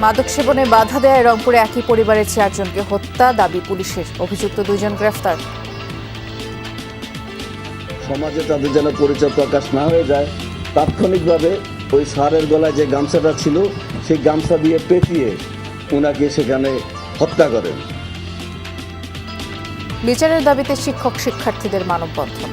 মাদক সেবনে বাধা দেয় রংপুরে একই পরিবারের 4 জনকে হত্যা, দাবি পুলিশের। অভিযুক্ত 2 জন গ্রেফতার। সমাজে তাদের যেন পরিচয় প্রকাশ না হয়ে যায়, তাৎক্ষণিকভাবে ওই স্যারের গলায় যে গামছাটা ছিল সেই গামছা দিয়ে পেঁচিয়ে ওনাকে সেখানে হত্যা করেন। বিচারের দাবিতে শিক্ষক শিক্ষার্থীদের মানববন্ধন।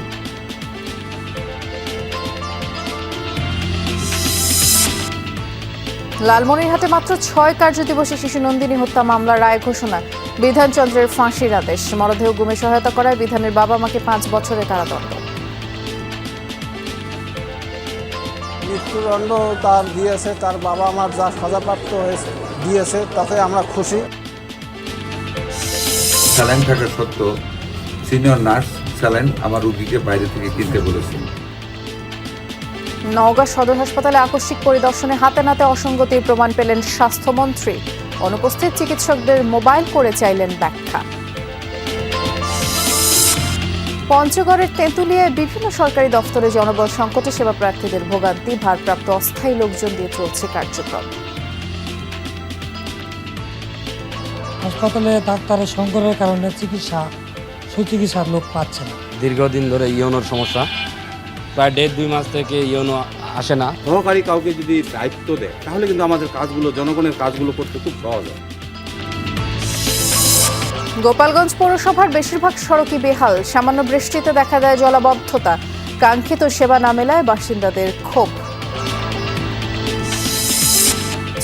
লালমনিরহাটে মাত্র 6 কার্যদিবসে শিশু নন্দিনী হত্যা মামলার রায় ঘোষণা। বিধানচন্দ্রের ফাঁসির আদেশ। মরদেহ গুমে সহায়তা করায় বিধানের বাবা মাকে 5 বছরের কারাদণ্ড। মৃত্যুদণ্ড তার দিয়েছে, তার বাবা আমার যা সাজাপ্রাপ্ত হয়েছে দিয়েছে তাতে আমরা খুশি। স্যালাইন থাকা সত্ত্বেও সিনিয়র নার্স স্যালাইন আমার রোগীকে বাইরে থেকে কিনতে বলেছেন। নওগাঁ সদর হাসপাতালে আকস্মিক পরিদর্শনে হাতে নাতে অসঙ্গতির প্রমাণ পেলেন স্বাস্থ্যমন্ত্রী। অনুপস্থিত চিকিৎসকদের মোবাইল করে চাইলেন ব্যাখ্যা। পঞ্চগড়ের তেঁতুলিয়ায় বিভিন্ন সরকারি দফতরে জনবল সংকটে সেবা প্রার্থীদের ভোগান্তি। ভারপ্রাপ্ত অস্থায়ী লোকজন দিয়ে চলছে কার্যক্রম। হাসপাতালে ডাক্তারের সংকটের কারণে সুচিকিৎসার লোক পাচ্ছে না। দীর্ঘদিন ধরে ইওনোর সমস্যা, প্রায় 1.5-2 মাস থেকে ইওনো আসে না। সহকারী কাউকে যদি দায়িত্ব দেয় তাহলে কিন্তু আমাদের কাজগুলো, জনগণের কাজগুলো করতে খুব সহজ হয়। গোপালগঞ্জ পৌরসভার বেশিরভাগ সড়কই বেহাল। সামান্য বৃষ্টিতে দেখা দেয় জলাবদ্ধতা। কাঙ্ক্ষিত সেবা না মেলায় বাসিন্দাদের ক্ষোভ।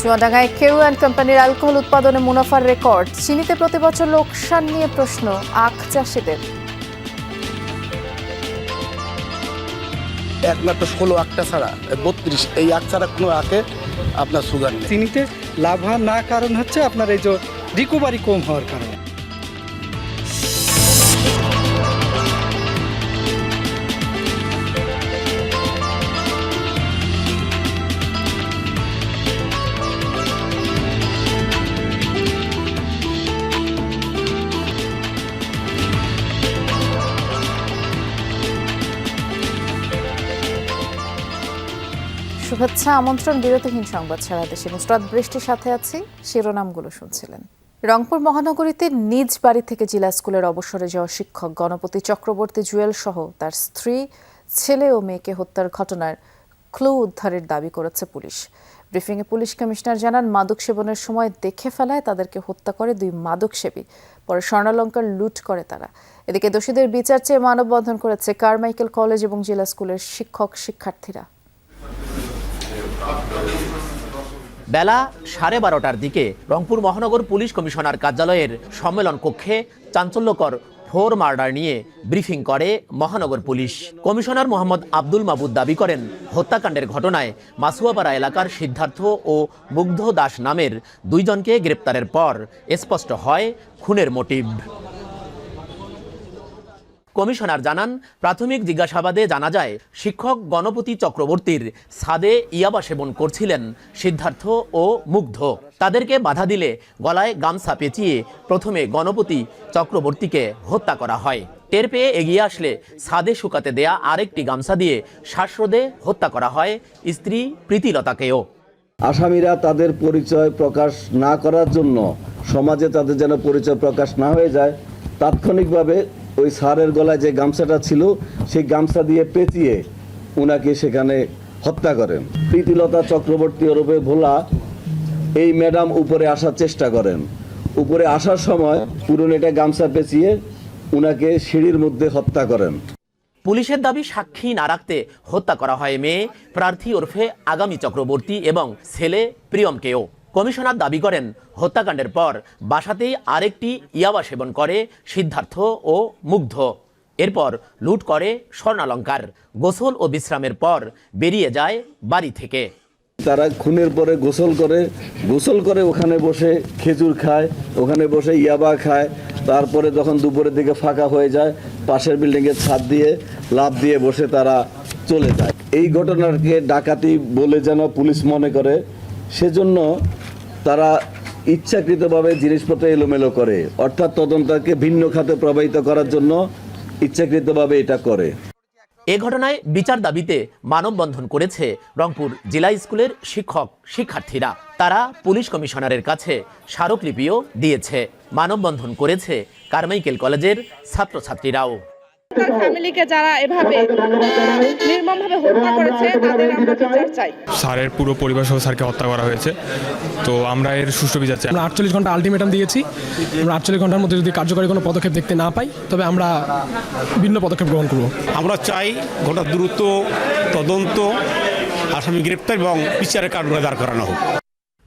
চুয়াডাঙ্গায় কেউ অ্যান্ড কোম্পানির অ্যালকোহল উৎপাদনে মুনাফার রেকর্ড। চিনিতে প্রতি বছর লোকসান নিয়ে প্রশ্ন আখ চাষিদের। একমাত্র 16 আখটা ছাড়া 32 এই আখ ছাড়া কোনো আখে আপনার সুগার নেই। চিনিতে লাভবান না কারণ হচ্ছে আপনার এই যে রিকভারি কম হওয়ার কারণে। শুভেচ্ছা, আমন্ত্রণ। বিরতিহীন সংবাদ সারা দেশে নুসরাত বৃষ্টির সাথে আছি। শিরোনামগুলো শুনছিলেন। রংপুর মহানগরীতে নিজ বাড়ি থেকে জিলা স্কুলের অবসরে যাওয়া শিক্ষক গণপতি চক্রবর্তী জুয়েল সহ তার স্ত্রী, ছেলে ও মেয়েকে হত্যার ঘটনার ক্লু উদ্ধারের দাবি করেছে পুলিশ। ব্রিফিংয়ে পুলিশ কমিশনার জানান, মাদক সেবনের সময় দেখে ফেলায় তাদেরকে হত্যা করে 2 মাদকসেবী। পরে স্বর্ণালংকার লুট করে তারা। এদিকে দোষীদের বিচার চেয়ে মানববন্ধন করেছে কারমাইকেল কলেজ এবং জেলা স্কুলের শিক্ষক শিক্ষার্থীরা। বেলা 12:30টার দিকে রংপুর মহানগর পুলিশ কমিশনার কার্যালয়ের সম্মেলন কক্ষে চাঞ্চল্যকর 4 মার্ডার নিয়ে ব্রিফিং করে মহানগর পুলিশ। কমিশনার মোহাম্মদ আব্দুল মাবুদ দাবি করেন, হত্যাকাণ্ডের ঘটনায় মাসুয়াপাড়া এলাকার সিদ্ধার্থ ও মুগ্ধ দাস নামের 2 জনকে গ্রেপ্তারের পর স্পষ্ট হয় খুনের মোটিভ। কমিশনার জানান, প্রাথমিক জিজ্ঞাসাবাদে জানা যায় শিক্ষক গণপতি চক্রবর্তীর ছাদে ইয়াবা সেবন করছিলেন সিদ্ধার্থ ও মুগ্ধ। তাদেরকে বাধা দিলে গলায় গামছা পেঁচিয়ে প্রথমে গণপতি চক্রবর্তীকে হত্যা করা হয়। টের পেয়ে এগিয়ে আসলে ছাদে শুকাতে দেয়া আরেকটি গামছা দিয়ে শ্বাসরোধে হত্যা করা হয় স্ত্রী প্রীতিলতাকেও। আসামিরা তাদের পরিচয় প্রকাশ না করার জন্য, সমাজে তাদের যেন পরিচয় প্রকাশ না হয়ে যায়, তাৎক্ষণিকভাবে ওই স্যারের গলায় যে গামছাটা ছিল সেই গামছা দিয়ে পেঁচিয়ে ওনাকে সেখানে হত্যা করেন। প্রীতিলতা চক্রবর্তী ওরফে ভোলা এই ম্যাডাম উপরে আসার চেষ্টা করেন। উপরে আসার সময় পুরনো এটা গামছা পেঁচিয়ে ওনাকে সিঁড়ির মধ্যে হত্যা করেন। পুলিশের দাবি, সাক্ষী না রাখতে হত্যা করা হয় মেয়ে প্রার্থী ওরফে আগামী চক্রবর্তী এবং ছেলে প্রিয়মকেও। কমিশনার দাবি করেন, হত্যাকাণ্ডের পর বাসাতেই আরেকটি ইয়াবা সেবন করে সিদ্ধার্থ ও মুগ্ধ। এরপর লুট করে স্বর্ণালংকার। গোসল ও বিশ্রামের পর বেরিয়ে যায় বাড়ি থেকে। তারা খুনের পরে গোসল করে ওখানে বসে খেজুর খায়, ওখানে বসে ইয়াবা খায়। তারপরে যখন দুপুরের দিকে ফাঁকা হয়ে যায়, পাশের বিল্ডিংয়ের ছাদ দিয়ে লাফ দিয়ে বসে তারা চলে যায়। এই ঘটনাকে ডাকাতি বলে যেন পুলিশ মনে করে, সেজন্য তারা ইচ্ছাকৃতভাবে জিনিসপত্র এলোমেলো করে, অর্থাৎ তদন্তকে ভিন্ন খাতে প্রবাহিত করার জন্য ইচ্ছাকৃতভাবে এটা করে। এ ঘটনায় বিচার দাবিতে মানববন্ধন করেছে রংপুর জেলা স্কুলের শিক্ষক শিক্ষার্থীরা। তারা পুলিশ কমিশনারের কাছে স্মারকলিপিও দিয়েছে। মানববন্ধন করেছে কারমাইকেল কলেজের ছাত্রছাত্রীরাও। তার ফ্যামিলিকে যারা এভাবে নির্মমভাবে হত্যা করেছে তাদের আমরা বিচার চাই। স্যারের পুরো পরিবার সহ স্যারকে হত্যা করা হয়েছে, তো আমরা এর সুষ্ঠু বিচার চাই। আমরা 48 ঘন্টা আলটিমেটাম দিয়েছি। আমরা 48 ঘন্টার মধ্যে যদি কার্যকরী কোনো পদক্ষেপ দেখতে না পাই তবে আমরা ভিন্ন পদক্ষেপ গ্রহণ করব। আমরা চাই ঘটনা দ্রুত তদন্ত, আসামি গ্রেপ্তার এবং বিচারের কাঠগড়ায় দাঁড় করানো হোক।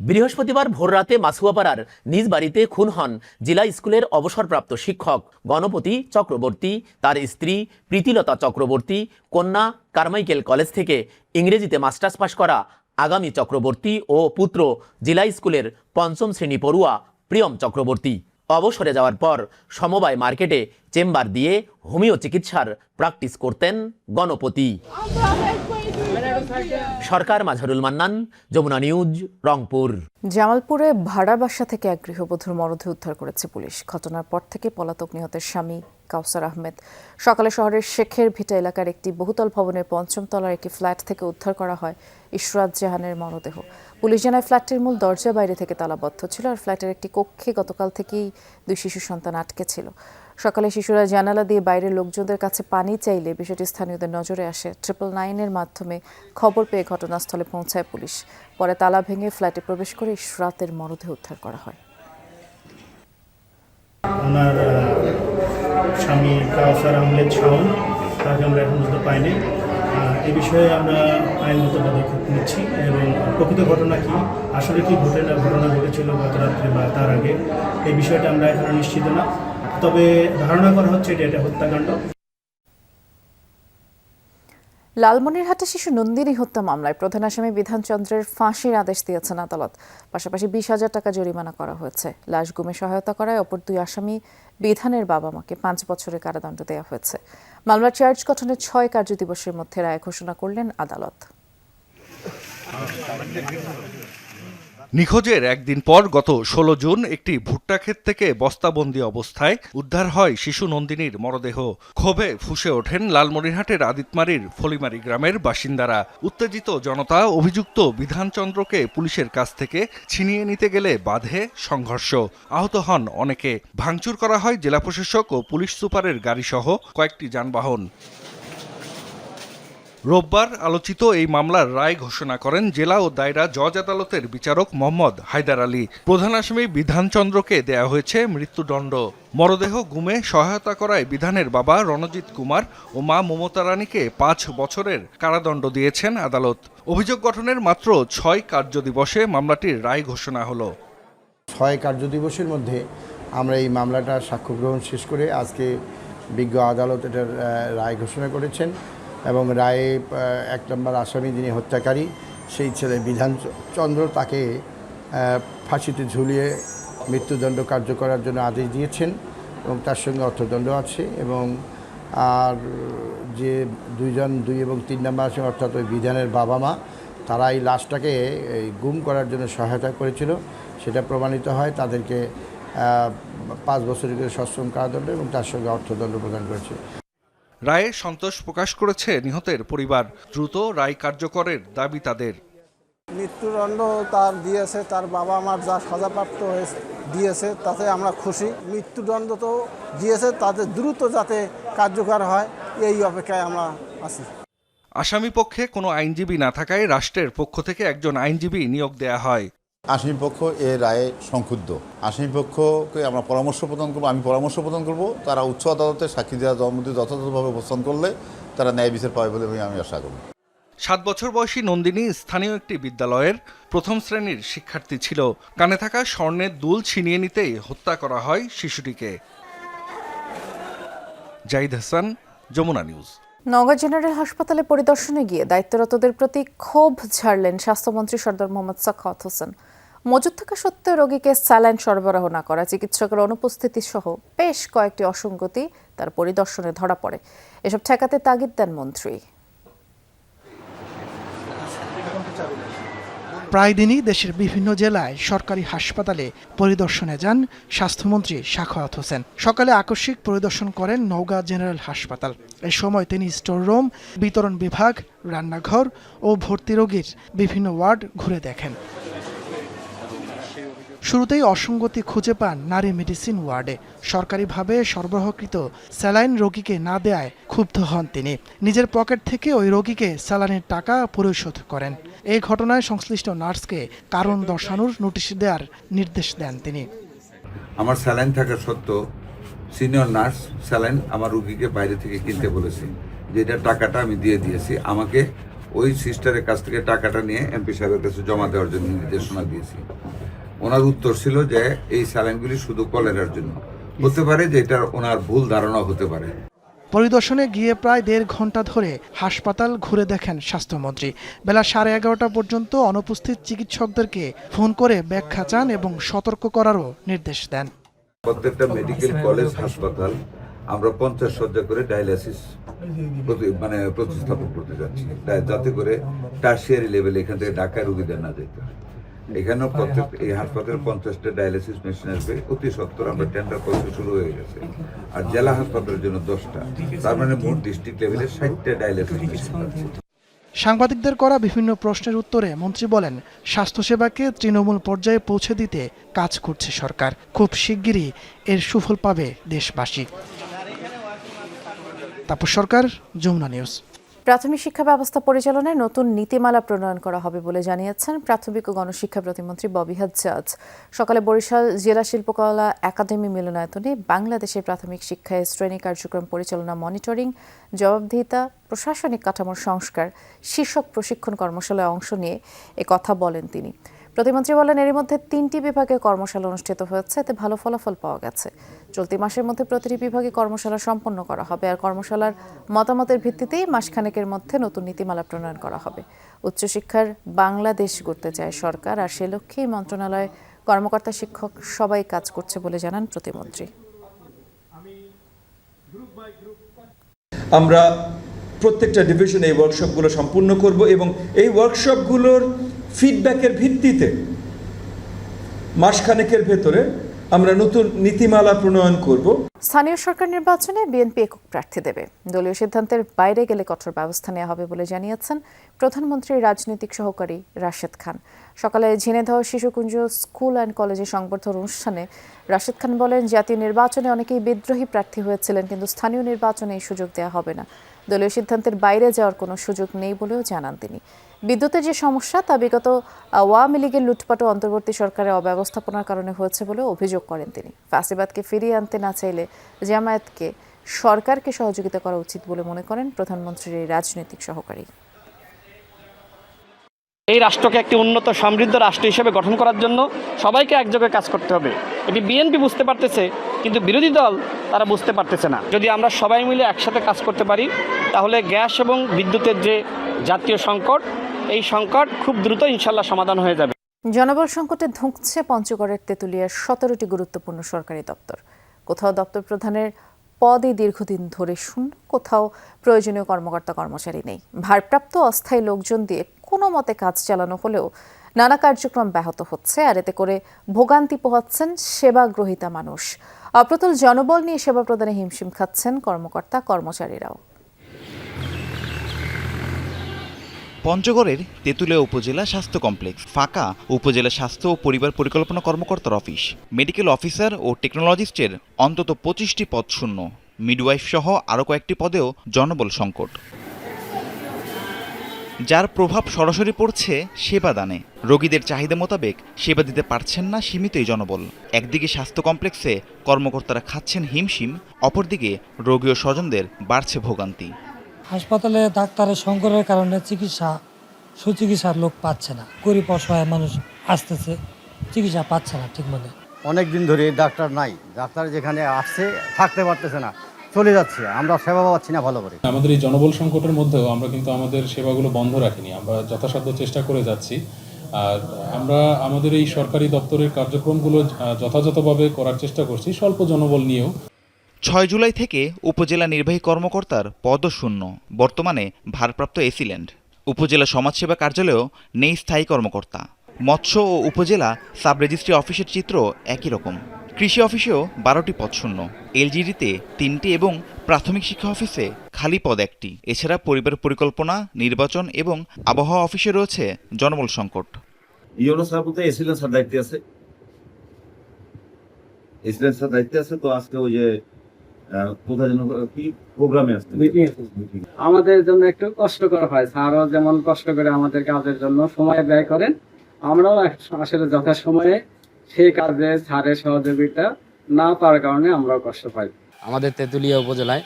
বৃহস্পতিবার ভোররাতে মাসুয়াপাড়ার নিজ বাড়িতে খুন হন জেলা স্কুলের অবসরপ্রাপ্ত শিক্ষক গণপতি চক্রবর্তী, তার স্ত্রী প্রীতিলতা চক্রবর্তী, কন্যা কারমাইকেল কলেজ থেকে ইংরেজিতে মাস্টার্স পাশ করা আগামী চক্রবর্তী ও পুত্র জেলা স্কুলের 5ম শ্রেণী পড়ুয়া প্রিয়ম চক্রবর্তী। অবসরে যাওয়ার পর সমবায় মার্কেটে চেম্বার দিয়ে হোমিও চিকিৎসার প্র্যাকটিস করতেন গণপতি। সরকার মাঝারুল মান্নান, যমুনা নিউজ, রংপুর। জামালপুরে ভাড়া বাসা থেকে এক গৃহবধূর মরদেহ উদ্ধার করেছে পুলিশ। ঘটনার পর থেকে পলাতক নিহতের স্বামী কাউসার আহমেদ সকালে শহরের শেখের ভিটা এলাকার একটি বহুতল ভবনের 5ম তলার একটি ফ্ল্যাট থেকে উদ্ধার করা হয় ইশরাত জাহানের মরদেহ। পুলিশ জানায় ফ্ল্যাটটির মূল দরজা বাইরে থেকে তালাবদ্ধ ছিল আর ফ্ল্যাটের একটি কক্ষে গতকাল থেকেই 2 শিশু সন্তান আটকে ছিল। সকালে শিশুরা জানালা দিয়ে বাইরের লোকজনদের কাছে পানি চাইলে বিষয়টি স্থানীয়দের নজরে আসে। 999-এর মাধ্যমে খবর পেয়ে ঘটনাস্থলে পৌঁছায় পুলিশ। পরে তালা ভেঙে ফ্ল্যাটে প্রবেশ করে ইশরাতের মরদেহ উদ্ধার করা হয়। ওনার স্বামী কাউসার আহমেদ শাওন, তাকে আমরা এখন পর্যন্ত পাইনি। এই বিষয়ে আমরা আইনগত পদক্ষেপ নিচ্ছি এবং প্রকৃত ঘটনা কি, আসলে কি ঘটনা ঘটেছিল গত রাত্রে বা তার আগে, এই বিষয়টা আমরা এখনো নিশ্চিত না, তবে ধারণা করা হচ্ছে এটা হত্যাকাণ্ড। লালমনিরহাটে শিশু নন্দিনী হত্যা মামলায় প্রধান আসামি বিধানচন্দ্রের ফাঁসির আদেশ দিয়েছেন আদালত। পাশাপাশি 20,000 টাকা জরিমানা করা হয়েছে। লাশ গুমে সহায়তা করায় অপর 2 আসামি বিধানের বাবা মাকে 5 বছরের কারাদণ্ড দেওয়া হয়েছে। মামলার চার্জ গঠনের 6 কার্যদিবসের মধ্যে রায় ঘোষণা করলেন আদালত। নিখোঁজের একদিন পর গত 16 জুন একটি ভুট্টা ক্ষেত থেকে বস্তাবন্দি অবস্থায় উদ্ধার হয় শিশু নন্দিনীর মরদেহ। ক্ষোভে ফুঁসে ওঠেন লালমনিরহাটের আদিতমারির ফলিমারি গ্রামের বাসিন্দারা। উত্তেজিত জনতা অভিযুক্ত বিধানচন্দ্রকে পুলিশের কাছ থেকে ছিনিয়ে নিতে গেলে বাধে সংঘর্ষ। আহত হন অনেকে। ভাঙচুর করা হয় জেলা প্রশাসক ও পুলিশ সুপারের গাড়িসহ কয়েকটি যানবাহন। রোববার আলোচিত এই মামলার রায় ঘোষণা করেন জেলা ও দায়রা জজ আদালতের বিচারক মোহাম্মদ হায়দার আলী। প্রধান আসামি বিধানচন্দ্রকে দেয়া হয়েছে মৃত্যুদণ্ড। মরদেহ গুমে সহায়তা করায় বিধানের বাবা রণজিৎ কুমার ও মা মমতা রানীকে 5 বছরের কারাদণ্ড দিয়েছেন আদালত। অভিযোগ গঠনের মাত্র 6 কার্যদিবসে মামলাটির রায় ঘোষণা হলো। 6 কার্যদিবসের মধ্যে আমরা এই মামলাটা সাক্ষ্য গ্রহণ শেষ করে আজকে বিজ্ঞ আদালত এটার রায় ঘোষণা করেছেন এবং রায়ে 1 নম্বর আসামি যিনি হত্যাকারী সেই ছেলে বিধানচন্দ্র, তাকে ফাঁসিতে ঝুলিয়ে মৃত্যুদণ্ড কার্য করার জন্য আদেশ দিয়েছেন এবং তার সঙ্গে অর্থদণ্ড আছে। এবং আর যে 2 এবং 3 নম্বর আসামি অর্থাৎ ওই বিধানের বাবা মা, তারা এই লাশটাকে গুম করার জন্য সহায়তা করেছিল, সেটা প্রমাণিত হয়। তাদেরকে 5 বছরের করে সশ্রম কারাদণ্ড এবং তার সঙ্গে অর্থদণ্ড প্রদান করেছে। রায়ে সন্তোষ প্রকাশ করেছে নিহতের পরিবার। দ্রুত রায় কার্যকরের দাবি তাদের। মৃত্যুদণ্ড তার দিয়েছে, তার বাবা আমার যা সাজাপ্রাপ্ত হয়েছে দিয়েছে তাতে আমরা খুশি। মৃত্যুদণ্ড তো দিয়েছে, তাতে দ্রুত যাতে কার্যকর হয় এই অপেক্ষায় আমরা আছি। আসামি পক্ষে কোনো আইনজীবী না থাকায় রাষ্ট্রের পক্ষ থেকে একজন আইনজীবী নিয়োগ দেয়া হয়। আসামিপক্ষ এর রায়ে সংক্ষুব্ধ। আসামিপক্ষকে আমরা পরামর্শ প্রদান করবো, আমি পরামর্শ প্রদান করব। তারা উচ্চ আদালতে সাক্ষী দেওয়া জবানবন্দি যথাযথভাবে উপস্থাপন করলে তারা ন্যায় বিচার পাবে বলে আমি আশা করি। 7 বছর বয়সী নন্দিনী স্থানীয় একটি বিদ্যালয়ের 1ম শ্রেণীর শিক্ষার্থী ছিল। কানে থাকা স্বর্ণের দুল ছিনিয়ে নিতেই হত্যা করা হয় শিশুটিকে। জাহিদ হাসান, যমুনা নিউজ। নওগাঁ জেনারেল হাসপাতালে পরিদর্শনে গিয়ে দায়িত্বরতদের প্রতি ক্ষোভ ঝাড়লেন স্বাস্থ্যমন্ত্রী সরদার মোহাম্মদ সাখাওয়াত হোসেন। মজুদ থাকা সত্ত্বেও রোগীকে স্যালাইন সরবরাহ না করা, চিকিৎসকের অনুপস্থিতি সহ বেশ কয়েকটি অসঙ্গতি তার পরিদর্শনে ধরা পড়ে। এসব ঠেকাতে তাগিদ দেন মন্ত্রী। প্রায় দিনই দেশের বিভিন্ন জেলায় সরকারি হাসপাতালে পরিদর্শনে যান স্বাস্থ্যমন্ত্রী সাখাওয়াত হোসেন। সকালে আকস্মিক পরিদর্শন করেন নওগাঁ জেনারেল হাসপাতাল। এ সময় তিনি স্টোর রুম, বিতরণ বিভাগ, রান্নাঘর ও ভর্তি রোগীর বিভিন্ন ওয়ার্ড ঘুরে দেখেন। শুরুতেই অসঙ্গতি খুঁজে পান নারী মেডিসিন ওয়ার্ডে। সরকারিভাবে সরবরাহকৃত স্যালাইন রোগীকে না দেয়ায় ক্ষুব্ধ হন তিনি। নিজের পকেট থেকে ওই রোগীকে স্যালাইনের টাকা পরিশোধ করেন। এই ঘটনায় সংশ্লিষ্ট নার্সকে কারণ দর্শানোর নোটিশ দেওয়ার নির্দেশ দেন তিনি। আমার স্যালাইন থাকা সত্ত্বেও সিনিয়র নার্স স্যালাইন আমার রুগীকে বাইরে থেকে কিনতে বলেছে, যেটা টাকাটা আমি দিয়ে দিয়েছি। আমাকে ওই সিস্টারের কাছ থেকে টাকাটা নিয়ে এমপি সাহেবের কাছে জমা দেওয়ার জন্য নির্দেশনা দিয়েছি। ওনার উত্তর ছিল যে এই স্যালাইনগুলি শুধু কলেরার জন্য। হতে পারে যে এটা ওনার ভুল ধারণা হতে পারে। পরিদর্শনে গিয়ে প্রায় 1.5 ঘন্টা ধরে হাসপাতাল ঘুরে দেখেন স্বাস্থ্যমন্ত্রী। বেলা 11:30 পর্যন্ত অনুপস্থিত চিকিৎসকদেরকে ফোন করে ব্যাখ্যা চান এবং সতর্ক করারও নির্দেশ দেন। প্রত্যেকটা মেডিকেল কলেজ হাসপাতাল আমরা 50 শয্যা করে ডায়ালিসিস প্রতিস্থাপন করতে যাচ্ছি, যাতে করে টার্সিয়ারি লেভেলে এখান থেকে ঢাকায় রোগীদের না যেতে হয়। এখানেও প্রত্যেক এই হাসপাতালে 50টা ডায়ালিসিস মেশিন আসবে অতি সত্বর। আমরা টেন্ডার প্রসেস শুরু হয়ে গেছে। আর জেলা হাসপাতালের জন্য 10টা, তার মানে মোট ডিস্ট্রিক্ট লেভেলে 60টা ডায়ালিসিস মেশিন আছে। সাংবাদিকদের করা বিভিন্ন প্রশ্নের উত্তরে মন্ত্রী বলেন, স্বাস্থ্যসেবাকে তৃণমূল পর্যায়ে পৌঁছে দিতে কাজ করছে সরকার। খুব শিগগিরই এর সুফল পাবে দেশবাসী। তাপস সরকার, যমুনা নিউজ। প্রাথমিক শিক্ষা ব্যবস্থা পরিচালনায় নতুন নীতিমালা প্রণয়ন করা হবে বলে জানিয়েছেন প্রাথমিক ও গণশিক্ষা প্রতিমন্ত্রী ববি হাজ্জাজ। সকালে বরিশাল জেলা শিল্পকলা একাডেমি মিলনায়তনে বাংলাদেশের প্রাথমিক শিক্ষায় শ্রেণী কার্যক্রম পরিচালনা, মনিটরিং, জবাবদিহিতা, প্রশাসনিক কাঠামোর সংস্কার শীর্ষক প্রশিক্ষণ কর্মশালায় অংশ নিয়ে কথা বলেন তিনি। প্রতিমন্ত্রী বলেন, এর মধ্যে 3টি বিভাগে কর্মশালা অনুষ্ঠিত হয়েছে, এতে ভালো ফলাফল পাওয়া গেছে। চলতি মাসের মধ্যে প্রতিটি বিভাগে কর্মশালা সম্পন্ন করা হবে। আর কর্মশালার মতামতের ভিত্তিতেই মাসখানেকের মধ্যে নতুন নীতিমালা প্রণয়ন করা হবে। উচ্চশিক্ষার বাংলাদেশ গড়তে চায় সরকার, আর সে লক্ষ্যেই মন্ত্রণালয়, কর্মকর্তা, শিক্ষক সবাই কাজ করছে বলে জানান প্রতিমন্ত্রী। আমরা প্রত্যেকটা ডিভিশনে এই ওয়ার্কশপগুলো সম্পূর্ণ করব এবং এই ওয়ার্কশপগুলোর ফিডব্যাকের ভিত্তিতে মাসখানেকের ভেতরে আমরা নতুন নীতিমালা প্রণয়ন করব। স্থানীয় সরকার নির্বাচনে বিএনপি একক প্রার্থী দেবে। দলীয় সিদ্ধান্তের বাইরে গেলে কঠোর ব্যবস্থা নেওয়া হবে বলে জানিয়েছেন প্রধানমন্ত্রীর রাজনৈতিক সহকারী রাশেদ খান। সকালে ঝিনেদহ শিশুকুঞ্জ স্কুল অ্যান্ড কলেজে সংবর্ধনা অনুষ্ঠানে রাশেদ খান বলেন, জাতীয় নির্বাচনে অনেকেই বিদ্রোহী প্রার্থী হয়েছিলেন, কিন্তু স্থানীয় নির্বাচনে এই সুযোগ দেওয়া হবে না। দলীয় সিদ্ধান্তের বাইরে যাওয়ার কোনো সুযোগ নেই বলেও জানান তিনি। বিদ্যুতের যে সমস্যা তা বিগত আওয়ামী লীগের লুটপাট ও অন্তর্বর্তী সরকারের অব্যবস্থাপনার কারণে হয়েছে বলে অভিযোগ করেন তিনি। ফ্যাসিবাদকে ফিরিয়ে আনতে না চাইলে জামায়াতকে সরকারকে সহযোগিতা করা উচিত বলে মনে করেন প্রধানমন্ত্রীর এই রাজনৈতিক সহকারী। এই রাষ্ট্রকে একটি উন্নত সমৃদ্ধ রাষ্ট্র হিসেবে গঠন করার জন্য সবাইকে একযোগে কাজ করতে হবে। এটি বিএনপি বুঝতে পারতেছে, কিন্তু বিরোধী দল তারা বুঝতে পারতেছে না। যদি আমরা সবাই মিলে একসাথে কাজ করতে পারি, তাহলে গ্যাস এবং বিদ্যুতের যে জাতীয় সংকট, এই সংকট খুব দ্রুত ইনশাল্লাহ সমাধান হয়ে যাবে। জনবল সংকটে ধুঁকছে পঞ্চগড়ের তেঁতুলিয়ার 17টি গুরুত্বপূর্ণ সরকারি দপ্তর। কোথাও দপ্তর প্রধানের পদই দীর্ঘদিন ধরে শূন্য, কোথাও প্রয়োজনীয় কর্মকর্তা কর্মচারী নেই। ভারপ্রাপ্ত অস্থায়ী লোকজন দিয়ে কোনো মতে কাজ চালানো হলেও নানা কার্যক্রম ব্যাহত হচ্ছে, আর এতে করে ভোগান্তি পোহাচ্ছেন সেবা গ্রহীতা মানুষ। অপ্রতুল জনবল নিয়ে সেবা প্রদানে হিমশিম খাচ্ছেন কর্মকর্তা কর্মচারীরাও। পঞ্চগড়ের তেঁতুলিয়া উপজেলা স্বাস্থ্য কমপ্লেক্স ফাঁকা। উপজেলা স্বাস্থ্য ও পরিবার পরিকল্পনা কর্মকর্তার অফিস, মেডিকেল অফিসার ও টেকনোলজিস্টের অন্তত 25টি পদ শূন্য। মিডওয়াইফ সহ আরও কয়েকটি পদেও জনবল সংকট, যার প্রভাব সরাসরি পড়ছে সেবাদানে। রোগীদের চাহিদা মোতাবেক সেবা দিতে পারছেন না সীমিত এই জনবল। একদিকে স্বাস্থ্য কমপ্লেক্সে কর্মকর্তারা খাচ্ছেন হিমশিম, অপরদিকে রোগী ও স্বজনদের বাড়ছে ভোগান্তি। হাসপাতালে ডাক্তারের সংকটের কারণে সুচিকিৎসার লোক পাচ্ছে না। গরিব অসহায় মানুষ আসতেছে, চিকিৎসা পাচ্ছে না ঠিক মতো। অনেক দিন ধরে ডাক্তার নাই, ডাক্তার যেখানে আসছে থাকতে পারতেছে না, চলে যাচ্ছে। আমরা সেবা পাচ্ছি না ভালো করে। আমাদের এই জনবল সংকটের মধ্যেও আমরা কিন্তু আমাদের সেবাগুলো বন্ধ রাখিনি, আমরা যথাসাধ্য চেষ্টা করে যাচ্ছি। আর আমরা আমাদের এই সরকারি দপ্তরের কার্যক্রমগুলো যথাযথভাবে করার চেষ্টা করছি, স্বল্প জনবল নিয়েও। 6 জুলাই থেকে উপজেলা নির্বাহী কর্মকর্তার পদও শূন্য। বর্তমানে ভারপ্রাপ্ত এসিল্যান্ড। উপজেলা সমাজসেবা কার্যালয়েও নেই স্থায়ী কর্মকর্তা। মৎস্য ও উপজেলা সাব রেজিস্ট্রি অফিসের চিত্র একই রকম। কৃষি অফিসেও 12টি পদ শূন্য, এলজিডিতে 3টি এবং প্রাথমিক শিক্ষা অফিসে খালি পদ 1টি। এছাড়া পরিবার পরিকল্পনা, নির্বাচন এবং আবহাওয়া অফিসে রয়েছে জনবল সংকট। ইউনো স্যার বলতে এসিলেন্স স্যার দায়িত্বে আছে, এসিলেন্স স্যার দায়িত্বে আছে। তো আজকে ওই যে কোথায় যেন কি প্রোগ্রামে আসছে, আমাদের জন্য একটু কষ্টকর হয়। স্যারও যেমন কষ্ট করে আমাদের কাজের জন্য সময় ব্যয় করেন, আমরাও আসলে যথাসময়ে সেই কাজে স্যারের সহযোগিতা না পাওয়ার কারণে আমরাও কষ্ট পাই। আমাদের তেঁতুলিয়া উপজেলায়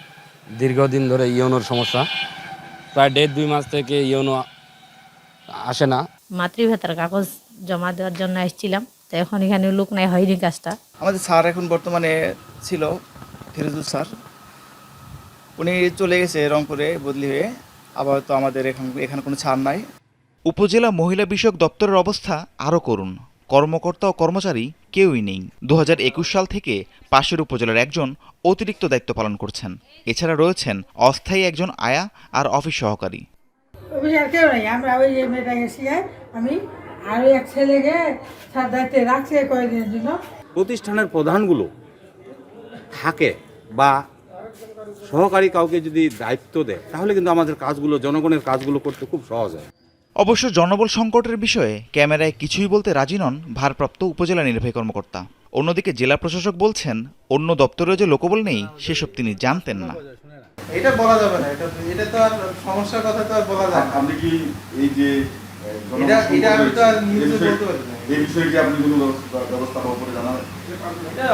দীর্ঘদিন ধরে ইউনোর সমস্যা, প্রায় 1.5-2 মাস থেকে ইউনো আসে না। মাতৃভাতার কাগজ জমা দেওয়ার জন্য আসছিলাম, তো এখন এখানে লোক নাই, হয়নি কাজটা। আমাদের স্যার এখন বর্তমানে ছিল ফিরোজুল স্যার, উনি চলে গেছে রংপুরে বদলি হয়ে, আবার তো আমাদের এখানে কোনো ছাড় নাই। উপজেলা মহিলা বিষয়ক দপ্তরের অবস্থা আরও করুণ। কর্মকর্তা ও কর্মচারী কেউই নেই। 2021 সাল থেকে পাশের উপজেলার একজন অতিরিক্ত দায়িত্ব পালন করছেন। এছাড়া রয়েছেন অস্থায়ী একজন আয়া আর অফিস সহকারী। কেউ নাই, আমরা ওই মেয়েটা গেছি, আমি আরো এক ছেলেকে স্যার দায়িত্বে রাখছে কয়েকদিনের জন্য। প্রতিষ্ঠানের প্রধানগুলো থাকে বা সহকারী কাউকে যদি দায়িত্ব দেয়, তাহলে কিন্তু আমাদের কাজগুলো, জনগণের কাজগুলো করতে খুব সহজ হয়। অবশ্য জনবল সংকটের বিষয়ে ক্যামেরায় কিছুই বলতে রাজি নন ভারপ্রাপ্ত উপজেলা নির্বাহী কর্মকর্তা। অন্যদিকে জেলা প্রশাসক বলছেন, অন্য দপ্তরে যে লোকবল নেই সেসব তিনি জানতেন না। এটা বলা যাবে না, এটা তো আর সমস্যার কথা তো আর বলা যায় না। আপনি কি এই যে এটা আমি তো আর নিউজে বলতে পারি না। এই বিষয়ে কি আপনি কোনো ব্যবস্থা করে জানাবেন? এটা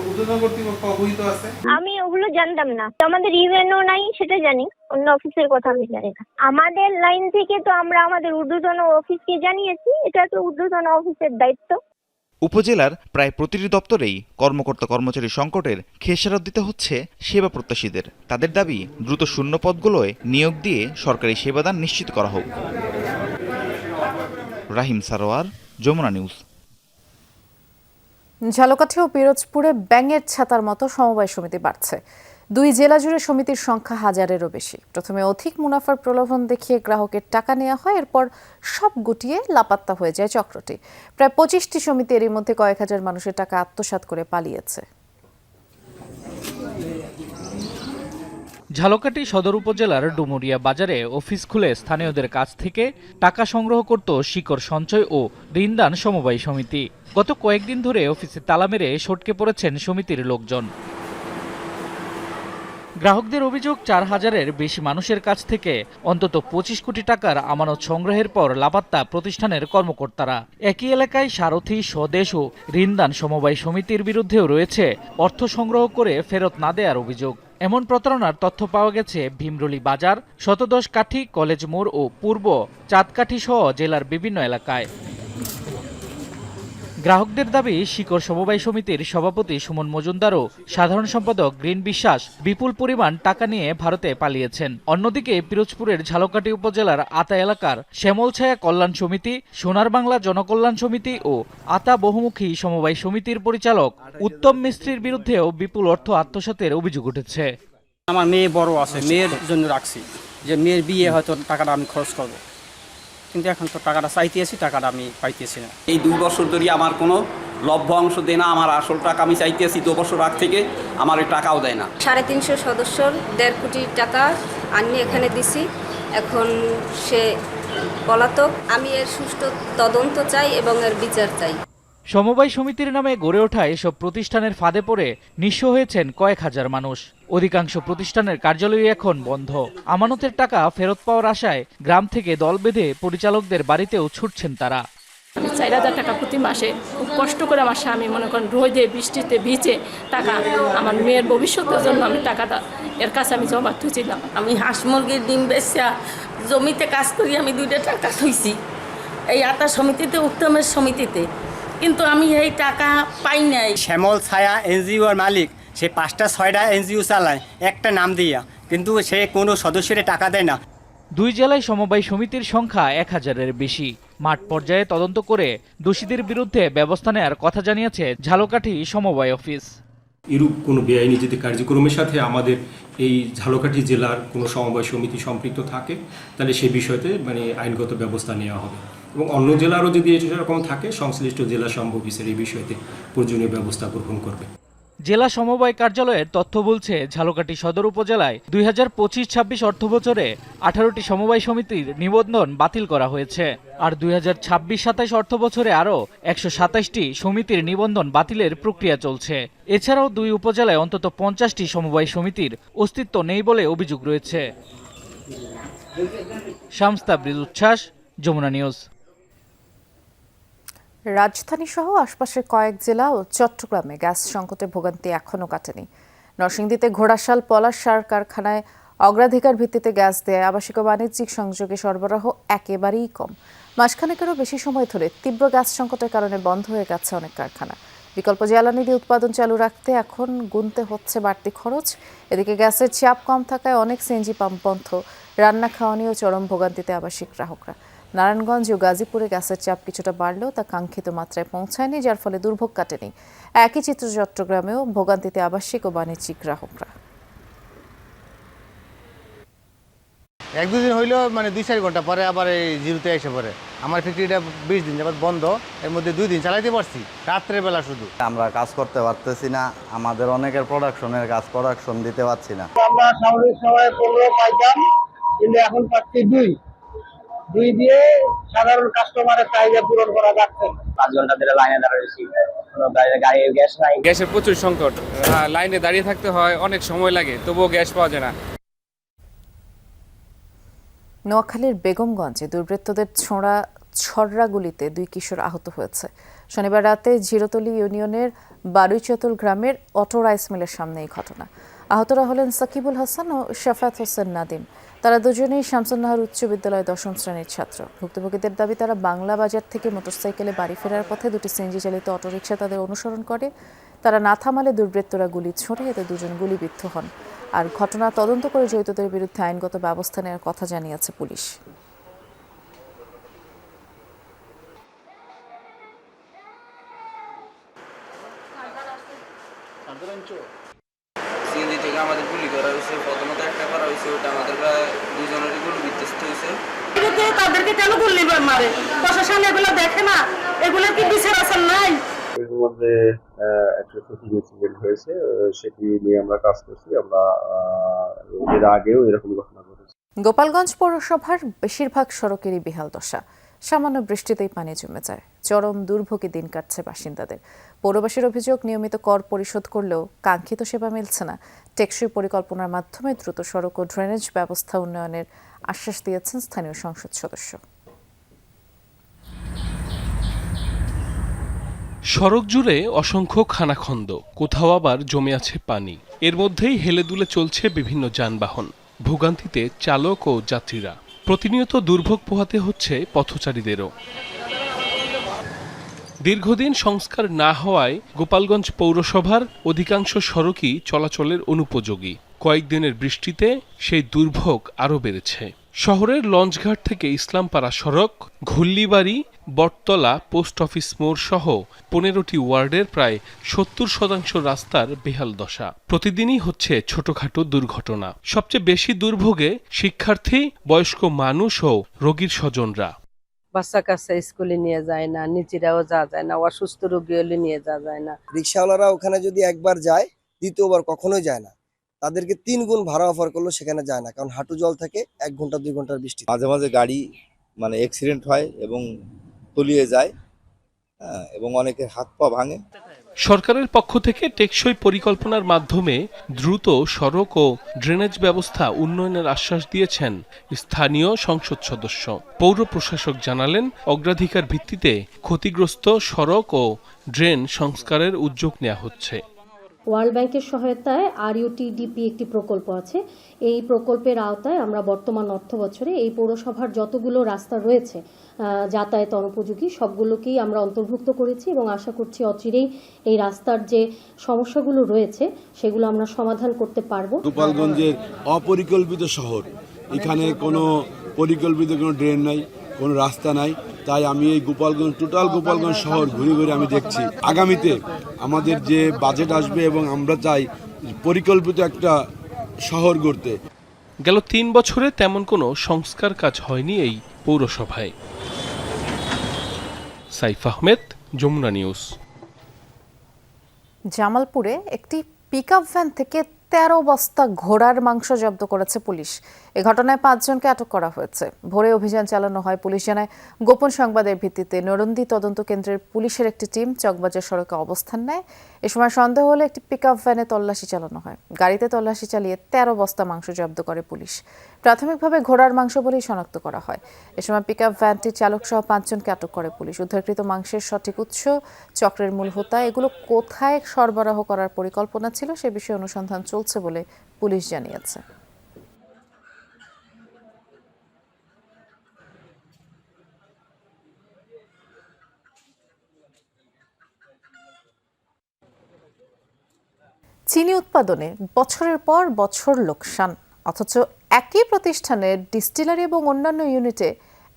উদ্বোধন কর্তৃপক্ষ অবহিত আছে। আমি ওগুলো জানতাম না, আমাদের ইউএনও নাই সেটা জানি, অন্য অফিসের কথা আমি জানি না। আমাদের লাইন থেকে তো আমরা আমাদের ঊর্ধ্বতন অফিসকে জানিয়েছি, এটা তো ঊর্ধ্বতন অফিসের দায়িত্ব। উপজেলার প্রায় প্রতিটি দপ্তরেই কর্মকর্তা কর্মচারী সংকটের খেসারত দিতে হচ্ছে সেবা প্রত্যাশীদের। তাদের দাবি, দ্রুত শূন্য পদগুলোয় নিয়োগ দিয়ে সরকারি সেবাদান নিশ্চিত করা হোক। রাহিম সারোয়ার, যমুনা নিউজ। ঝালকাঠি ও পিরোজপুরে ব্যাঙের ছাতার মতো সমবায় সমিতি বাড়ছে। 2 জেলা জুড়ে সমিতির সংখ্যা 1000-এরও বেশি। প্রথমে অধিক মুনাফার প্রলোভন দেখিয়ে গ্রাহকের টাকা নেওয়া হয়, এরপর সব গুটিয়ে লাপাত্তা হয়ে যায় চক্রটি। প্রায় 25টি সমিতি এরই মধ্যে কয়েক হাজার মানুষের টাকা আত্মসাৎ করে পালিয়েছে। ঝালকাঠি সদর উপজেলার ডুমুরিয়া বাজারে অফিস খুলে স্থানীয়দের কাছ থেকে টাকা সংগ্রহ করত শিকড় সঞ্চয় ও ঋণদান সমবায় সমিতি। গত কয়েকদিন ধরে অফিসে তালা মেরে সটকে পড়েছেন সমিতির লোকজন। গ্রাহকদের অভিযোগ, 4000-এর বেশি মানুষের কাছ থেকে অন্তত 25 কোটি টাকার আমানত সংগ্রহের পর লাপাত্তা প্রতিষ্ঠানের কর্মকর্তারা। একই এলাকায় সারথি, স্বদেশ ও ঋণদান সমবায় সমিতির বিরুদ্ধেও রয়েছে অর্থ সংগ্রহ করে ফেরত না দেওয়ার অভিযোগ। এমন প্রতারণার তথ্য পাওয়া গেছে ভীমরুলি বাজার, ১৭ কাঠি, কলেজ মোড় ও পূর্ব চাঁদকাঠি সহ জেলার বিভিন্ন এলাকায়। গ্রাহকদের দাবি, শিকড় সমবায় সমিতির সভাপতি সুমন মজুমদার ও সাধারণ সম্পাদক গ্রিন বিশ্বাস বিপুল পরিমাণ টাকা নিয়ে ভারতে পালিয়েছেন। অন্যদিকে পিরোজপুরের ঝালকাঠি উপজেলার আতা এলাকার শ্যামলছায়া কল্যাণ সমিতি, সোনার বাংলা জনকল্যাণ সমিতি ও আতা বহুমুখী সমবায় সমিতির পরিচালক উত্তম মিস্ত্রির বিরুদ্ধেও বিপুল অর্থ আত্মসাতের অভিযোগ উঠেছে। আমার মেয়ে বড় আছে, মেয়ের জন্য রাখছি যে মেয়ের বিয়ে হয়তো টাকাটা আমি খরচ করবো, কিন্তু এখন তো টাকাটা চাইতেছি, টাকাটা আমি পাইতেছি না। এই 2 বছর ধরে আমার কোনো লভ্য অংশ দেয় না, আমার আসল টাকা আমি চাইতেছি 2 বছর আগ থেকে, আমার এই টাকাও দেয় না। 350 সদস্যর 1.5 কোটি টাকা আনিয়ে এখানে দিছি, এখন সে পলাতক। আমি এর সুষ্ঠু তদন্ত চাই এবং এর বিচার চাই। সমবায় সমিতির নামে গড়ে ওঠা এসব প্রতিষ্ঠানের ফাঁদে পড়ে নিঃস্ব হয়েছেন কয়েক হাজার মানুষ। অধিকাংশ প্রতিষ্ঠানের কার্যালয় এখন বন্ধ। আমানতের টাকা ফেরত পাওয়ার আশায় গ্রাম থেকে দল বেঁধে পরিচালকদের বাড়িতেও ছুটছেন তারা। 4000 টাকা প্রতি মাসে খুব কষ্ট করে আমার স্বামী মনে করেন রোদে বৃষ্টিতে ভিজে টাকা আমার মেয়ের ভবিষ্যতের জন্য আমি টাকাটা এর কাছে আমি জমা তুলছিলাম। আমি হাঁস মুরগির ডিম বেচা জমিতে কাজ করি, আমি 2টা টাকা থইছি এই আতা সমিতিতে, উত্তমের সমিতিতে, কিন্তু আমি এই টাকা পাই নাই। শ্যামল ছায়া এনজিওর মালিক, সে 5টা-6টা এনজিও চালায় একটা নাম দিয়া, কিন্তু সে কোনো সদস্যের টাকা দেয় না। 2 জেলায় সমবায় সমিতির সংখ্যা 1000-এর বেশি। মাঠ পর্যায়ে তদন্ত করে দোষীদের বিরুদ্ধে ব্যবস্থা নেওয়ার কথা জানিয়েছে ঝালকাঠি সমবায় অফিস। এরূপ কোনো বেআইনি যদি কার্যক্রমের সাথে আমাদের এই ঝালকাঠি জেলার কোনো সমবায় সমিতি সম্পৃক্ত থাকে, তাহলে সেই বিষয়তে আইনগত ব্যবস্থা নেওয়া হবে। এবং অন্য জেলারও যদি এরকম থাকে সংশ্লিষ্ট জেলা সমবায় অফিসের এই বিষয়তে প্রয়োজনীয় ব্যবস্থা গ্রহণ করবে। জেলা সমবায় কার্যালয়ের তথ্য বলছে ঝালকাঠি সদর উপজেলায় 2025-26 অর্থবছরে 18টি সমবায় সমিতির নিবন্ধন বাতিল করা হয়েছে, আর 2026-27 অর্থবছরে আরও 127টি সমিতির নিবন্ধন বাতিলের প্রক্রিয়া চলছে। এছাড়াও 2 উপজেলায় অন্তত 50টি সমবায় সমিতির অস্তিত্ব নেই বলে অভিযোগ রয়েছে। শামস তাবরিজ উচ্ছ্বাস, যমুনা নিউজ। রাজধানী সহ আশপাশের কয়েক জেলা ও চট্টগ্রামে গ্যাস সংকটে ভোগান্তি এখনও কাটেনি। নরসিংদীতে ঘোড়াশাল পলাশ সার কারখানায় অগ্রাধিকার ভিত্তিতে গ্যাস দেয় আবাসিক ও বাণিজ্যিক সংযোগে সরবরাহ একেবারেই কম। মাসখানেকেরও বেশি সময় ধরে তীব্র গ্যাস সংকটের কারণে বন্ধ হয়ে গেছে অনেক কারখানা। বিকল্প জ্বালানি দিয়ে উৎপাদন চালু রাখতে এখন গুনতে হচ্ছে বাড়তি খরচ। এদিকে গ্যাসের চাপ কম থাকায় অনেক সিএনজি পাম্প বন্ধ। রান্না খাওয়া নিয়েও চরম ভোগান্তিতে আবাসিক গ্রাহকরা। নারায়ণগঞ্জ ও গাজীপুরে গ্যাসের চাপ কিছুটা বাড়লেও তা কাঙ্ক্ষিত মাত্রায় পৌঁছায়নি, যার ফলে দুর্ভোগ কাটেনি। একই চিত্র চট্টগ্রামেও ভোগান্তিতে আবাসিক ও বাণিজ্যিক গ্রাহকরা। 1-2 দিন হইলেও মানে 2-4 ঘন্টা পরে আবার এই জিরোতে এসে পড়ে। আমার ফ্যাক্টরিটা 20 দিন যাবত বন্ধ, এর মধ্যে 2 দিন চালাইতে পারছি রাত্রের বেলা শুধু। আমরা কাজ করতে পারতেছি না, আমাদের অনেকের প্রোডাকশন দিতে পারছি না। আমরা স্বাভাবিক সময়ে 15 পাইতাম, কিন্তু এখন পাচ্ছি 2 দিয়ে সাধারণ কাস্টমারের চাহিদা পূরণ করা যাচ্ছে। 5 ঘন্টা ধরে লাইনে দাঁড়িয়েছি, কোনো গাড়ির গ্যাস নাই। গ্যাসের প্রচুর সংকট, লাইনে দাঁড়িয়ে থাকতে হয়, অনেক সময় লাগে, তবুও গ্যাস পাওয়া যায় না। নোয়াখালীর বেগমগঞ্জে দুর্বৃত্তদের ছোড়া ছড়রাগুলিতে 2 কিশোর আহত হয়েছে। শনিবার রাতে জিরোতলি ইউনিয়নের বারুইচতুল গ্রামের অটো রাইস মিলের সামনে এই ঘটনা। আহতরা হলেন সাকিবুল হাসান ও শাফাত হোসেন নাদিম। তারা দুজনেই শামসুন্নাহার উচ্চ বিদ্যালয়ের 10ম শ্রেণীর ছাত্র। ভুক্তভোগীদের দাবি, তারা বাংলা বাজার থেকে মোটরসাইকেলে বাড়ি ফেরার পথে 2টি সিএনজি চালিত অটোরিকশা তাদের অনুসরণ করে। তারা না থামালে দুর্বৃত্তরা গুলি ছোড়ে, এতে 2 জন গুলিবিদ্ধ হন। আর ঘটনা তদন্ত করে জড়িতদের বিরুদ্ধে আইনগত ব্যবস্থা নেওয়ার কথা জানিয়েছে পুলিশ। সিএনজি থেকে আমাদের গুলি করা হয়েছে, প্রথমত একটা করা হয়েছে, ওটা আমাদের প্রায় 2 জনেরই গুলি বিধ্বস্ত হয়েছে। তাদেরকে কেন গুলি মারে? প্রশাসন এগুলো দেখে না, এগুলো কি বিচার আছে নাই? এর মধ্যে একটা শুটিং ইনসিডেন্ট হয়েছে, সেটি নিয়ে আমরা কাজ করছি। আমরা এর আগেও এরকম ঘটনা ঘটেছে। গোপালগঞ্জ পৌরসভার বেশিরভাগ সড়কেরই বেহাল দশা। সামান্য বৃষ্টিতেই পানি জমে যায়। চরম দুর্ভোগে দিন কাটছে বাসিন্দাদের। পৌরবাসীর অভিযোগ, নিয়মিত কর পরিশোধ করলেও কাঙ্ক্ষিত সেবা মিলছে না। টেকসই পরিকল্পনার মাধ্যমে দ্রুত সড়ক ও ড্রেনেজ ব্যবস্থা উন্নয়নের আশ্বাস দিয়েছেন স্থানীয় সংসদ সদস্য। সড়ক জুড়ে অসংখ্য খানাখন্দ, কোথাও আবার জমে আছে পানি। এর মধ্যেই হেলে দুলে চলছে বিভিন্ন যানবাহন। ভোগান্তিতে চালক ও যাত্রীরা। প্রতিনিয়ত দুর্ভোগ পোহাতে হচ্ছে পথচারীদেরও। দীর্ঘদিন সংস্কার না হওয়ায় গোপালগঞ্জ পৌরসভার অধিকাংশ সড়কই চলাচলের অনুপযোগী। কয়েকদিনের বৃষ্টিতে সেই দুর্ভোগ আরও বেড়েছে। শহরের লঞ্চঘাট থেকে ইসলামপাড়া সড়ক, ঘুল্লিবাড়ি, বটতলা, পোস্ট অফিস মোড় সহ 15টি ওয়ার্ডের প্রায় 70% রাস্তার বেহাল দশা। প্রতিদিনই হচ্ছে ছোটখাটো দুর্ঘটনা। সবচেয়ে বেশি দুর্ভোগে শিক্ষার্থী, বয়স্ক মানুষ ও রোগীর স্বজনরা। বাচ্চা কাচ্চা স্কুলে নিয়ে যায় না, নিজেরাও যাওয়া যায় না, অসুস্থ রোগী হলে নিয়ে যাওয়া যায় না। রিক্সাওয়ালারা ওখানে যদি একবার যায়, দ্বিতীয়বার কখনোই যায় না। তাদেরকে 3 গুণ ভাড়া অফার করলো, সেখানে যায় না, কারণ হাঁটু জল থাকে। 1 ঘন্টা 2 ঘন্টার বৃষ্টি, মাঝে মাঝে গাড়ি মানে অ্যাক্সিডেন্ট হয় এবং তলিয়ে যায়, এবং অনেকের হাত পা ভাঙে। সরকারের পক্ষ থেকে টেকসই পরিকল্পনার মাধ্যমে দ্রুত সড়ক ও ড্রেনেজ ব্যবস্থা উন্নয়নের আশ্বাস দিয়েছেন স্থানীয় সংসদ সদস্য। পৌর প্রশাসক জানালেন, অগ্রাধিকার ভিত্তিতে ক্ষতিগ্রস্ত সড়ক ও ড্রেন সংস্কারের উদ্যোগ নেওয়া হচ্ছে। ওয়ার্ল্ড ব্যাংকের সহায়তায় RUTDP একটি প্রকল্প আছে। এই প্রকল্পের আওতায় আমরা বর্তমান অর্থ বছরে এই পৌরসভার যতগুলো রাস্তা রয়েছে যাতায়াত অনুপযোগী, সবগুলোকেই আমরা অন্তর্ভুক্ত করেছি এবং আশা করছি অচিরেই এই রাস্তার যে সমস্যাগুলো রয়েছে সেগুলো আমরা সমাধান করতে পারবো। গোপালগঞ্জের অপরিকল্পিত শহর, এখানে কোনো পরিকল্পিত কোনো ড্রেন নাই, কোনো রাস্তা নাই। তাই আমি এই টোটাল গোপালগঞ্জ শহর ঘুরে ঘুরে আমি দেখছি। আগামীতে আমাদের যে বাজেট আসবে এবং আমরা চাই পরিকল্পিত একটা শহর গড়তে। গেল 3 বছরে তেমন কোনো সংস্কার কাজ হয়নি এই পৌরসভায়। সাইফ আহমেদ, যমুনা নিউজ। জামালপুরে একটি পিকআপ ভ্যান থেকে 13 বস্তা ঘোড়ার মাংস জব্দ করেছে পুলিশ। এ ঘটনায় 5 জনকে আটক করা হয়েছে। ভোরে অভিযান চালানো হয়। পুলিশ জানায়, গোপন সংবাদের ভিত্তিতে নরন্দি তদন্ত কেন্দ্রের পুলিশের একটি টিম চকবাজার সড়কে অবস্থান নেয়। এ সময় সন্দেহ হলে একটি পিকআপ ভ্যানে তল্লাশি চালানো হয়। গাড়িতে তল্লাশি চালিয়ে 13 বস্তা মাংস জব্দ করে পুলিশ। প্রাথমিকভাবে ঘোড়ার মাংস বলেই শনাক্ত করা হয়। এ সময় পিকআপ ভ্যানটির চালক সহ 5 জনকে আটক করে পুলিশ। উদ্ধারকৃত মাংসের সঠিক উৎস, চক্রের মূল হোতা, এগুলো কোথায় সরবরাহ করার পরিকল্পনা ছিল সে বিষয়ে অনুসন্ধান চলছে বলে পুলিশ জানিয়েছে। চিনি উৎপাদনে বছরের পর বছর লোকসান, অথচ একই প্রতিষ্ঠানের ডিস্টিলারি এবং অন্যান্য ইউনিটে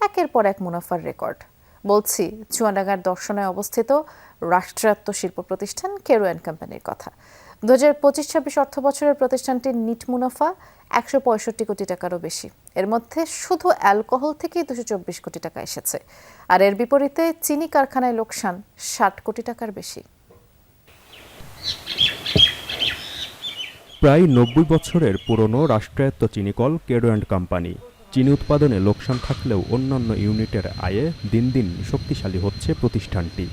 একের পর এক মুনাফার রেকর্ড। বলছি চুয়াডাঙ্গার দর্শনায় অবস্থিত রাষ্ট্রায়ত্ত শিল্প প্রতিষ্ঠান কেরু অ্যান্ড কোম্পানির কথা। 2025-26 অর্থ বছরের প্রতিষ্ঠানটির নিট মুনাফা 165 কোটি টাকারও বেশি। এর মধ্যে শুধু অ্যালকোহল থেকেই 224 কোটি টাকা এসেছে। আর এর বিপরীতে চিনি কারখানায় লোকসান 60 কোটি টাকার বেশি। প্রায় 90 বছরের পুরনো রাষ্ট্রায়ত্ত চিনিকল কেরু অ্যান্ড কোম্পানি। চিনি উৎপাদনে লোকসান থাকলেও অন্যান্য ইউনিটের আয়ে দিন দিন শক্তিশালী হচ্ছে প্রতিষ্ঠানটি।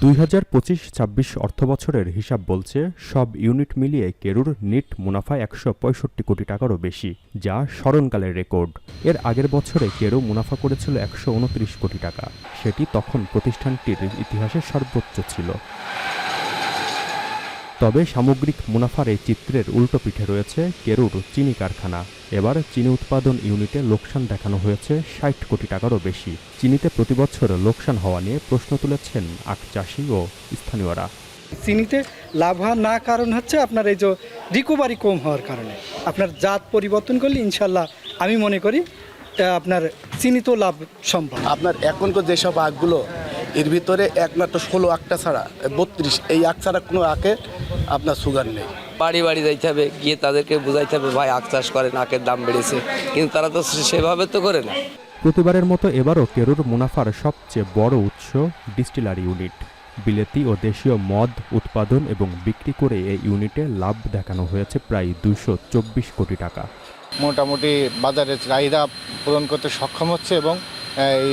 2025-26 অর্থবছরের হিসাব বলছে সব ইউনিট মিলিয়ে কেরুর নিট মুনাফা 165 কোটি টাকারও বেশি, যা স্মরণকালের রেকর্ড। এর আগের বছরে কেরু মুনাফা করেছিল 129 কোটি টাকা। সেটি তখন প্রতিষ্ঠানটির ইতিহাসে সর্বোচ্চ ছিল। তবে সামগ্রিক মুনাফার এই চিত্রের উল্টো পিঠে রয়েছে কেরুর চিনি কারখানা। এবার চিনি উৎপাদন ইউনিটে লোকসান দেখানো হয়েছে 60 কোটি টাকারও বেশি। চিনিতে প্রতিবছর লোকসান হওয়া নিয়ে প্রশ্ন তুলেছেন আখ চাষি ও স্থানীয়রা। চিনিতে লাভ হওয়ার না কারণ হচ্ছে আপনার এই যে রিকভারি কম হওয়ার কারণে। আপনার জাত পরিবর্তন করলে ইনশাল্লাহ আমি মনে করি আপনার চিনিতেও লাভ সম্ভব। আপনার এখনকার যেসব আখগুলো এর ভিতরে একমাত্র 16 আখটা ছাড়া 32 এই আখ ছাড়া কোনো আখে আপনার সুগার নেই। বাড়ি বাড়ি যাইতে হবে, গিয়ে তাদেরকে বোঝাইতে হবে ভাই আখ চাষ করেন, আখের দাম বেড়েছে, কিন্তু তারা তো সেভাবে তো করে না। প্রতিবারের মতো এবারও কেরুর মুনাফার সবচেয়ে বড় উৎস ডিস্টিলারি ইউনিট। বিলেতি ও দেশীয় মদ উৎপাদন এবং বিক্রি করে এই ইউনিটে লাভ দেখানো হয়েছে প্রায় 224 কোটি টাকা। মোটামুটি বাজারে চাহিদা পূরণ করতে সক্ষম হচ্ছে এবং এই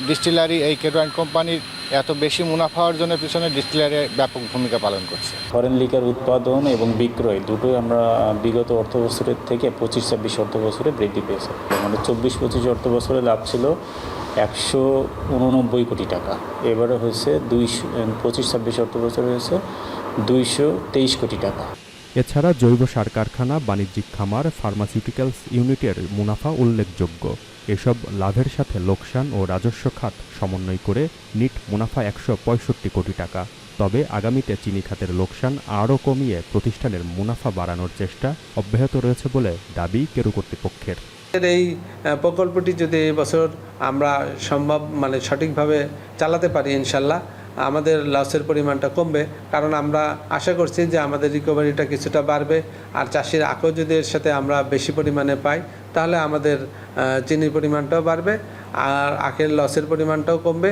ডিস্টিলারি এই কেরু অ্যান্ড কোম্পানির এত বেশি মুনাফা অর্জনের পিছনে ডিস্টিলারি ব্যাপক ভূমিকা পালন করছে। ফরেন লিকার উৎপাদন এবং বিক্রয় দুটোই আমরা বিগত অর্থ বছরের থেকে 25-26 অর্থ বছরে বৃদ্ধি পেয়েছে। মানে 24-25 অর্থ বছরে লাভ ছিল 189 কোটি টাকা, এবারে হয়েছে 25-26 অর্থ বছরে হয়েছে 223 কোটি টাকা। এছাড়া জৈব সার কারখানা, বাণিজ্যিক খামার, ফার্মাসিউটিক্যালস ইউনিটের মুনাফা উল্লেখযোগ্য। এসব লাভের সাথে লোকসান ও রাজস্ব খাত সমন্বয় করে নিট মুনাফা 165 কোটি টাকা। তবে আগামীতে চিনি খাতের লোকসান আরও কমিয়ে প্রতিষ্ঠানের মুনাফা বাড়ানোর চেষ্টা অব্যাহত রয়েছে বলে দাবি কেরু কর্তৃপক্ষের। এই প্রকল্পটি যদি এই বছর আমরা সম্ভব সঠিকভাবে চালাতে পারি, ইনশাল্লাহ আমাদের লসের পরিমাণটা কমবে। কারণ আমরা আশা করছি যে আমাদের রিকভারিটা কিছুটা বাড়বে, আর চাষির আখও যদি এর সাথে আমরা বেশি পরিমাণে পাই তাহলে আমাদের চিনির পরিমাণটাও বাড়বে আর আখের লসের পরিমাণটাও কমবে।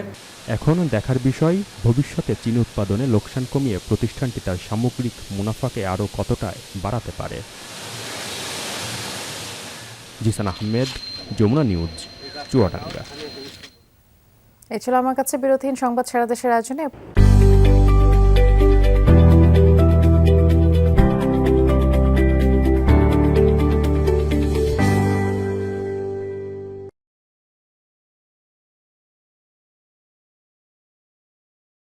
এখন দেখার বিষয় ভবিষ্যতে চিনি উৎপাদনে লোকসান কমিয়ে প্রতিষ্ঠানটি তার সামগ্রিক মুনাফাকে আরও কতটা বাড়াতে পারে। জিসান আহমেদ, যমুনা নিউজ, চুয়াডাঙ্গা। এই ছিল আমার কাছে বিরতিহীন সংবাদ সারা দেশের আয়োজনে।